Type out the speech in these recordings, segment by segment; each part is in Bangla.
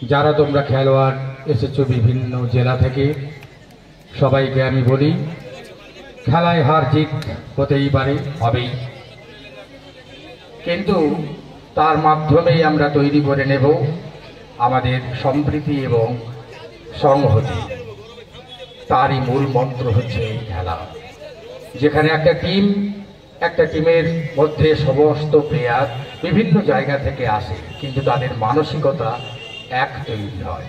যারা তোমরা খেলোয়াড় এসেছো বিভিন্ন জেলা থেকে, সবাইকে আমি বলি খেলায় হার জিত হতেই পারে, হবেই, কিন্তু তার মাধ্যমেই আমরা তৈরি করে নেব আমাদের সম্প্রীতি এবং সংহতি। তারই মূল মন্ত্র হচ্ছে এই খেলা, যেখানে একটা টিমের মধ্যে সমস্ত প্লেয়ার বিভিন্ন জায়গা থেকে আসে, কিন্তু তাদের মানসিকতা এক তৈরি হয়।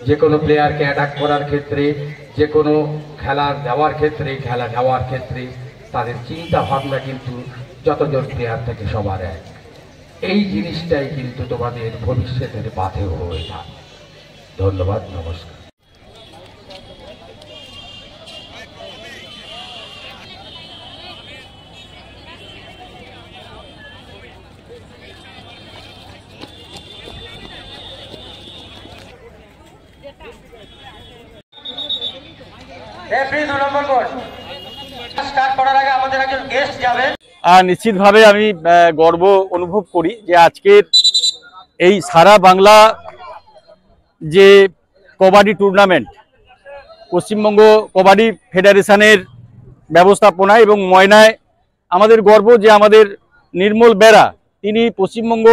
যে কোনো প্লেয়ারকে অ্যাটাক করার ক্ষেত্রে, যে কোনো খেলা নেওয়ার ক্ষেত্রে তাদের চিন্তা ভাবনা কিন্তু যতজন প্লেয়ার থেকে সবার এক। এই জিনিসটাই কিন্তু তোমাদের ভবিষ্যতের পাথেয় হয়ে থাকে। ধন্যবাদ, নমস্কার। নিশ্চিতভাবে আমি গর্ব অনুভব করি যে আজকের এই সারা বাংলা যে কবাডি টুর্নামেন্ট পশ্চিমবঙ্গ কবাডি ফেডারেশনের ব্যবস্থাপনায় এবং ময়নায় আমাদের গর্ব যে আমাদের নির্মল বেরা তিনি পশ্চিমবঙ্গ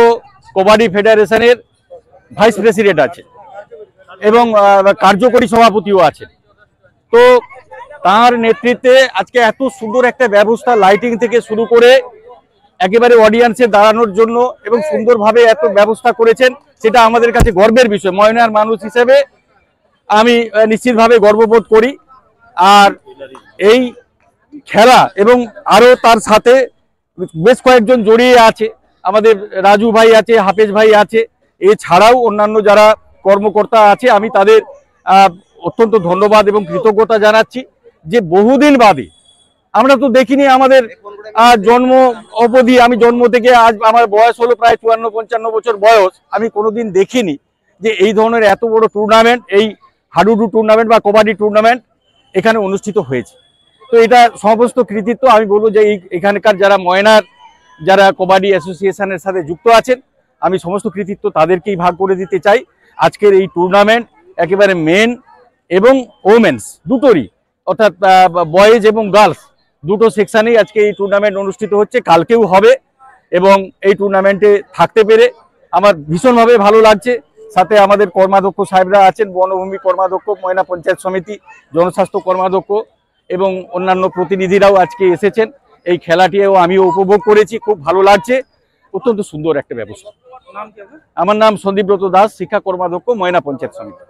কবাডি ফেডারেশনের ভাইস প্রেসিডেন্ট আছে এবং কার্যকরী সভাপতিও আছেন। তো তার নেতৃত্বে আজকে এত সুন্দর একটা ব্যবস্থা, লাইটিং থেকে শুরু করে একেবারে অডিয়েন্সে দাঁড়ানোর জন্য এবং সুন্দরভাবে এত ব্যবস্থা করেছেন, সেটা আমাদের কাছে গর্বের বিষয়। ময়নার মানুষ হিসেবে আমি নিশ্চিতভাবে গর্ববোধ করি। আর এই খেলা এবং আরও তার সাথে বেশ কয়েকজন জড়িয়ে আছে, আমাদের রাজু ভাই আছে, হাফেজ ভাই আছে, এছাড়াও অন্যান্য যারা কর্মকর্তা আছে, আমি তাদের অত্যন্ত ধন্যবাদ এবং কৃতজ্ঞতা জানাচ্ছি যে বহুদিন বাদে আমরা তো দেখিনি, আমাদের জন্ম অবধি, আমি জন্ম থেকে আজ আমার বয়স হলো প্রায় 54-55 বছর বয়স, আমি কোনোদিন দেখিনি যে এই ধরনের এত বড় টুর্নামেন্ট, এই হাডুডু টুর্নামেন্ট বা কবাডি টুর্নামেন্ট এখানে অনুষ্ঠিত হয়েছে। তো এটা সমস্ত কৃতিত্ব আমি বলবো যে এখানকার যারা ময়নার যারা কবাডি অ্যাসোসিয়েশনের সাথে যুক্ত আছেন, আমি সমস্ত কৃতিত্ব তাদেরকেই ভাগ করে দিতে চাই। আজকের এই টুর্নামেন্ট একেবারে মেন এবং ওমেন্স দুটোরই, অর্থাৎ বয়েজ এবং গার্লস দুটো সেকশনেই আজকে এই টুর্নামেন্ট অনুষ্ঠিত হচ্ছে, কালকেও হবে। এবং এই টুর্নামেন্টে থাকতে পেরে আমার ভীষণভাবে ভালো লাগছে। সাথে আমাদের কর্মাধ্যক্ষ সাহেবরা আছেন, বনভূমি কর্মাধ্যক্ষ, ময়না পঞ্চায়েত সমিতি, জনস্বাস্থ্য কর্মাধ্যক্ষ এবং অন্যান্য প্রতিনিধিরাও আজকে এসেছেন। এই খেলাটিও আমিও উপভোগ করেছি, খুব ভালো লাগছে, অত্যন্ত সুন্দর একটা ব্যবস্থা। আমার নাম সন্দীপব্রত দাস, শিক্ষা কর্মাধ্যক্ষ, ময়না পঞ্চায়েত সমিতি।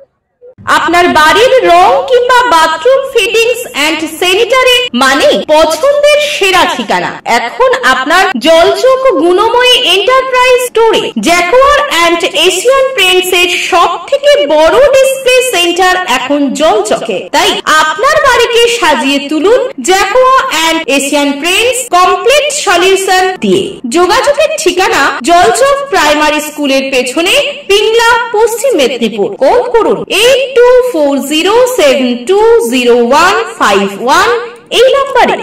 আপনার বাড়ির রং কিংবা বাথরুম ফিটিংস এন্ড স্যানিটারি মানে পছন্দের সেরা ঠিকানা এখন আপনার জলচক গুণময়ী এন্টারপ্রাইজ স্টোরে। জ্যাকোয়ার এন্ড এশিয়ান পেইন্টস এর সবথেকে বড় ডিসপ্লে সেন্টার এখন জলচকে, তাই আপনার বাড়িকে সাজিয়ে তুলুন Jaquar and Asian Paints complete solution দিয়ে। যোগাযোগের ঠিকানা জলচক প্রাইমারি স্কুলের পেছনে, পিংলা, পশ্চিম মেদিনীপুর। কল করুন 8240720151 এই নম্বরে।